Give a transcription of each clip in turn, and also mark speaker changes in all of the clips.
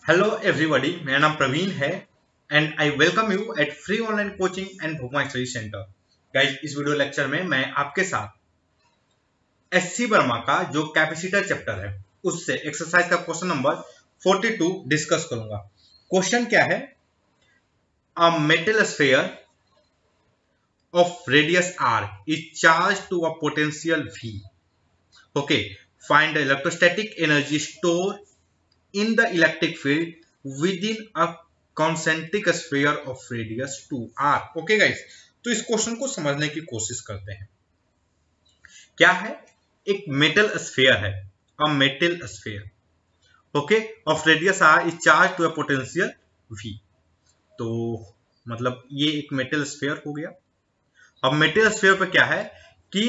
Speaker 1: Hello everybody, मेरा नाम प्रवीण है and I welcome you at free online coaching and भुक्मा स्टडी सेंटर। गाइस, इस वीडियो लेक्चर में मैं आपके साथ एससी वर्मा का जो कैपेसिटर चैप्टर है उससे एक्सरसाइज का क्वेश्चन नंबर 42 डिस्कस करूंगा। क्वेश्चन क्या है? A metal sphere of radius R is charge to a potential V. Okay, find the electrostatic energy store in the electric field within a concentric sphere of radius 2r। Okay guys, तो इस question को समझने की कोशिश करते हैं। क्या है? एक मेटल स्फीयर है, a metal sphere okay of radius R is charge to a potential v। तो मतलब ये एक मेटल स्फीयर हो गया। अब मेटल स्फीयर पे क्या है कि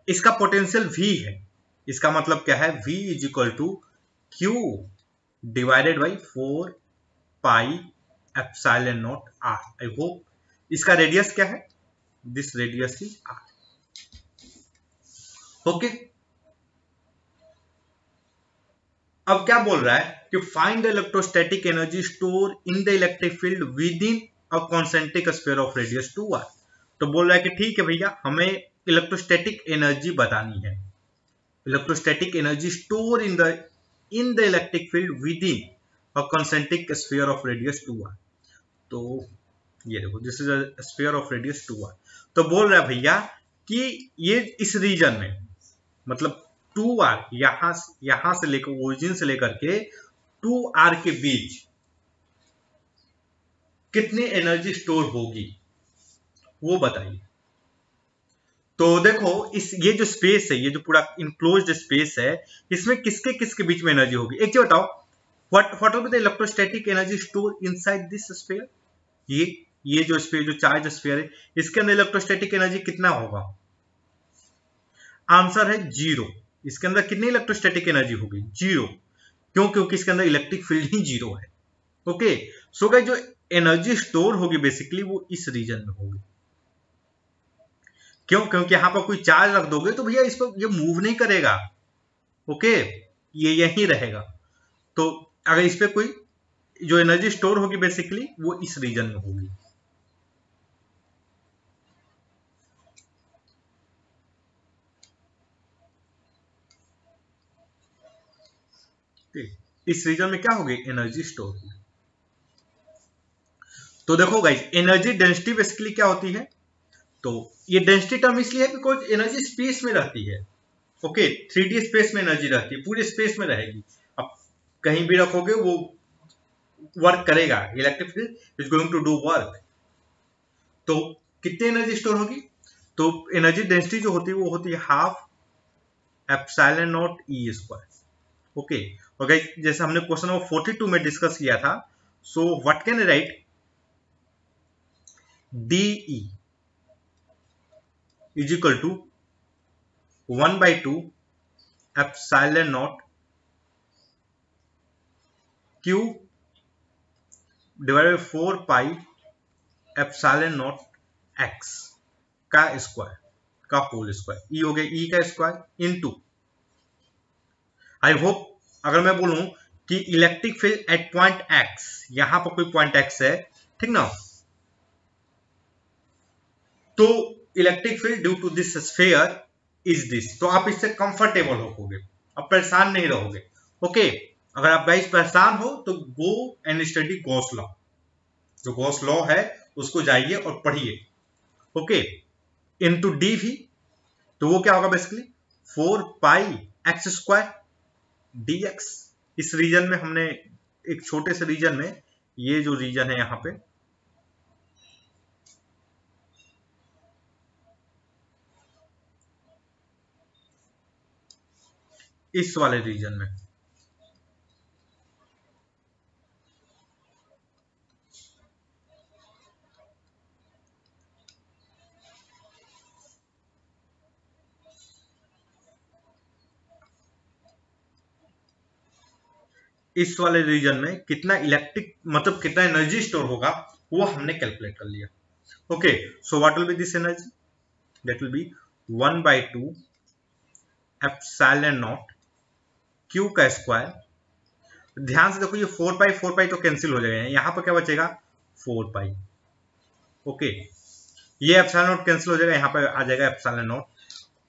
Speaker 1: इसका पोटेंशियल v है। इसका मतलब क्या है? v is equal to Q divided by 4 pi epsilon naught R। I hope इसका रेडियस क्या है? This radius is R। Okay, अब क्या बोल रहा है कि find the electrostatic energy store in the electric field within a concentric sphere of radius 2r। तो बोल रहा है कि ठीक है भैया, हमें इलेक्ट्रोस्टैटिक एनर्जी बतानी है। Electrostatic energy store in the electric field within a concentric sphere of radius 2r। तो ये देखो, this is a sphere of radius 2r। तो बोल रहा है भैया कि ये इस रीजन में मतलब 2r यहां से लेकर ओरिजिन से लेकर के 2r के बीच कितनी एनर्जी स्टोर होगी वो बताइए। तो देखो, ये जो स्पेस है, ये जो पूरा इनक्लोज्ड स्पेस है, इसमें किसके किसके बीच में एनर्जी होगी? एक चीज बताओ, what will be the electrostatic energy store inside this sphere? ये जो स्फीयर, जो चार्ज स्फीयर है, इसके अंदर इलेक्ट्रोस्टैटिक एनर्जी कितना होगा? आंसर है 0। इसके अंदर कितनी इलेक्ट्रोस्टैटिक एनर्जी होगी? 0। क्यों? क्योंकि इसके अंदर इलेक्ट्रिक फील्ड ही 0 है। ओके, सो गाइस, जो एनर्जी स्टोर होगी बेसिकली वो इस रीजन में होगी। क्यों? क्योंकि यहां पर कोई चार्ज रख दोगे तो भैया इस पर ये मूव नहीं करेगा। ओके, ये यहीं रहेगा। तो अगर इस पे कोई जो एनर्जी स्टोर होगी बेसिकली वो इस रीजन में होगी। इस रीजन में क्या होगी? एनर्जी स्टोर होगी। तो देखो गाइस, एनर्जी डेंसिटी बेसिकली क्या होती है? तो ये डेंसिटी टर्म इसलिए है बिकॉज एनर्जी स्पेस में रहती है। ओके, 3D स्पेस में एनर्जी रहती है, पूरे स्पेस में रहेगी। अब कहीं भी रखोगे वो वर्क करेगा, electric field is going to do work. तो कितनी एनर्जी स्टोर होगी? तो एनर्जी डेंसिटी जो होती है वो होती है half epsilon naught E square. Okay, और गाइस जैसे हमने क्वेश्चन नंबर 42 में डिस्कस किया था, so what can I write? D E is equal to 1/2 epsilon naught Q divided by 4 pi epsilon naught X का स्क्वायर का होल स्क्वायर। ई हो गया ई का स्क्वायर इनटू, आई होप अगर मैं बोलूं कि electric field at point X, यहां पर कोई पॉइंट एक्स है, ठीक ना, तो electric field due to this sphere is this. तो आप इससे कंफर्टेबल होगे, अब परेशान नहीं रहोगे। ओके, अगर आप गाइस परेशान हो तो go and study Gauss law. जो गॉस लॉ है उसको जाइए और पढ़िए। ओके, इनटू डी भी, तो वो क्या होगा बेसिकली 4 पाई एक्स स्क्वायर dx। इस रीजन में हमने एक छोटे से रीजन में, ये जो रीजन है यहां पे, इस वाले रीजन में इस वाले रीजन में कितना इलेक्ट्रिक मतलब कितना एनर्जी स्टोर होगा वो हमने कैलकुलेट कर लिया। Okay, so what will be this energy? That will be 1/2 epsilon naught Q का स्क्वायर ध्यान से देखो, ये 4 पाई तो कैंसिल हो जाएगा, यहाँ पर क्या बचेगा 4 पाई। ओके, ये एप्सिलॉन नॉट कैंसिल हो जाएगा, यहाँ पर आ जाएगा एप्सिलॉन नॉट,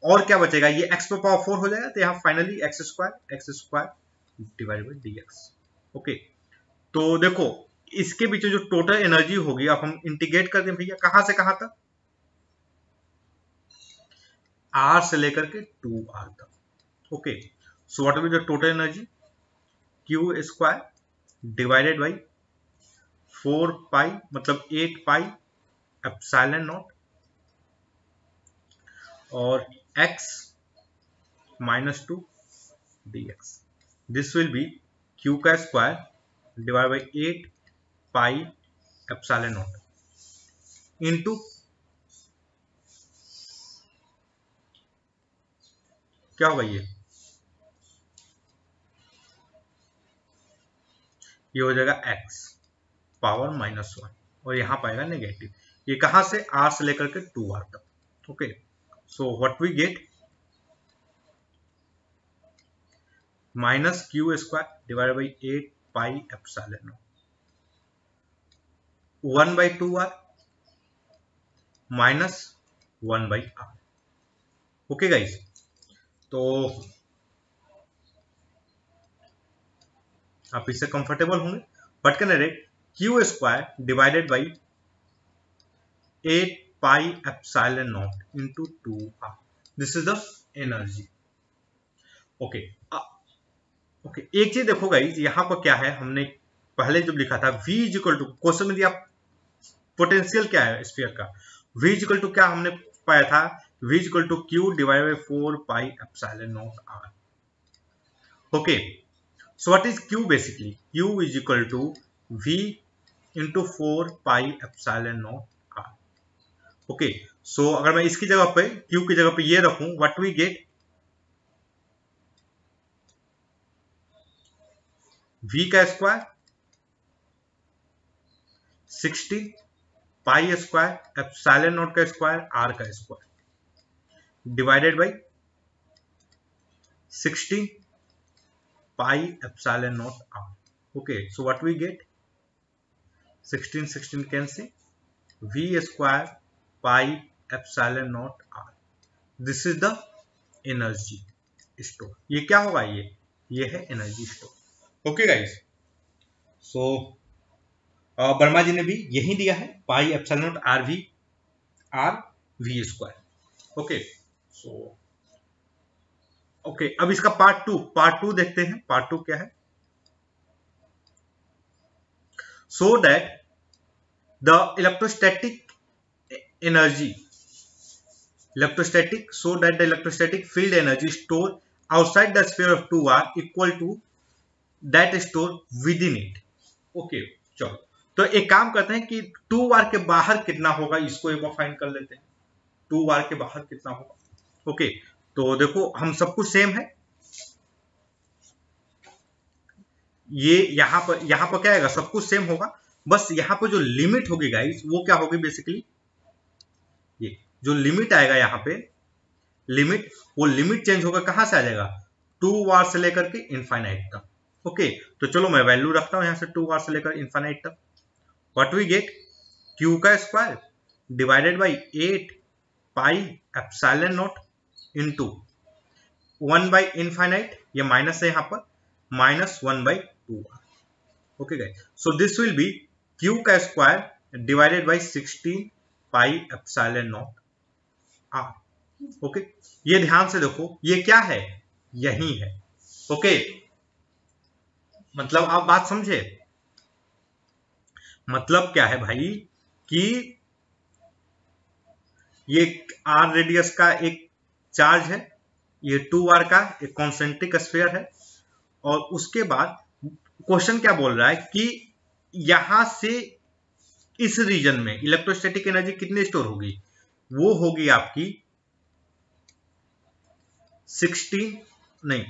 Speaker 1: और क्या बचेगा, ये x पे पावर 4 हो जाएगा, तो यहाँ finally x square divide by dx। Okay, तो देखो इसके पीछे जो टोटल एनर्जी होगी, अब हम इंटीग्रेट कर दें भैया, कहां से कहां तक, r से लेकर के 2r तक। Okay, so what will be the total energy, q square divided by 4 पाई मतलब 8 पाई एप्सिलॉन नॉट और x -2 dx। This will be q का square divide by 8 pi epsilon naught into क्या होगा, ये हो जाएगा x पावर -1 और यहां पाएगा नेगेटिव, ये कहां से r से लेकर के 2r तक। Okay, so what we get, minus Q square divide by 8 pi epsilon naught 1/2r minus 1/r। Okay guys, तो आप इससे कंफर्टेबल होंगे, but can write Q square divided by 8 pi epsilon naught into 2r, this is the energy. Okay okay, एक चीज देखो guys, यहां पर क्या है, हमने पहले जब लिखा था v is equal to, question में दिया पोटेंशियल क्या है स्फीयर का, v इज इक्वल टू क्या हमने पाया था, v is equal to q divide by 4 pi epsilon naught r। Okay, so what is q, basically q is equal to v into 4 pi epsilon naught r। Okay, so अगर मैं इसकी जगह पे q की जगह पे ये रखूं, व्हाट वी गेट, v का square 16 pi square epsilon naught का स्क्वायर r का square divided by 16 pi epsilon naught r। Okay, so what we get, 16 cancel, v square pi epsilon naught r, this is the energy store. ये क्या होगा, ये है energy store. Okay guys, so Verma ji ने भी यही दिया है, pi epsilon naught r v square. Okay, so okay, अब इसका पार्ट टू देखते हैं, पार्ट टू क्या है, so that the electrostatic energy, so that the electrostatic field energy stored outside the sphere of 2r equal to that stored within it। Okay, चलो तो एक काम करते हैं कि 2r के बाहर कितना होगा, इसको एक बार फाइंड कर लेते हैं, 2r के बाहर कितना होगा। ओके, तो देखो हम सब कुछ सेम है, ये यहां पर क्या आएगा, सब कुछ सेम होगा, बस यहां पर जो लिमिट होगी गाइस वो क्या होगी, बेसिकली ये जो लिमिट आएगा यहाँ पे, वो लिमिट चेंज होगा, कहां से आ जाएगा, 2r से लेकर के इनफाइनाइट तक। ओके, तो चलो मैं वैल्यू रखता हूं यहां से 2r से लेकर इनफाइनाइट तक। व्हाट वी गेट, q का square divided by 8 pi epsilon naught into 1 by infinite, ये माइनस है यहाँ पर, minus 1/2r। Okay guys, so this will be q का square divided by 16 pi epsilon naught r। Okay, ये ध्यान से देखो, ये क्या है, यही है। ओके, मतलब आप बात समझे, मतलब क्या है भाई, कि ये r रेडियस का एक चार्ज है, ये 2r का एक कॉन्सेंट्रिक स्फीयर है, और उसके बाद क्वेश्चन क्या बोल रहा है कि यहां से इस रीजन में इलेक्ट्रोस्टैटिक एनर्जी कितनी स्टोर होगी, वो होगी आपकी 16 नहीं,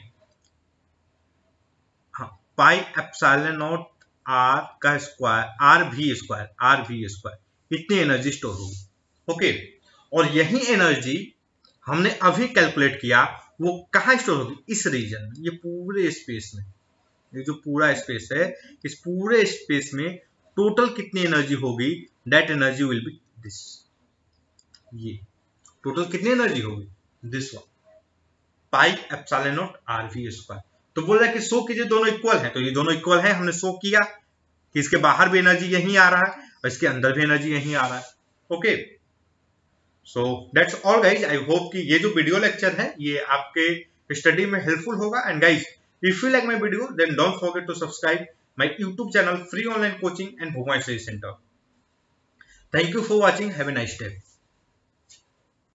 Speaker 1: हाँ, पाई एप्सिलॉन नॉट r का स्क्वायर r v स्क्वायर, इतनी एनर्जी स्टोर होगी। ओके, और यही एनर्जी हमने अभी कैलकुलेट किया, वो कहां स्टोर होगी, इस रीजन में, ये पूरे स्पेस में। ये जो पूरा स्पेस है, इस पूरे स्पेस में टोटल कितनी एनर्जी होगी, that energy will be this. ये टोटल कितनी एनर्जी होगी, this one, pi epsilon naught R V square. तो बोल रहा है कि शो कीजिए दोनों इक्वल है, तो ये दोनों इक्वल है, हमने शो किया कि इसके बाहर भी एनर्जी यही आ रहा है और इसके अंदर भी एनर्जी यही आ रहा है। Okay, so that's all guys. I hope कि ये जो वीडियो लेक्चर है ये आपके स्टडी में हेल्पफुल होगा। And guys, if you like my video then don't forget to subscribe my YouTube channel free online coaching and Bhopal study centre. Thank you for watching, have a nice day.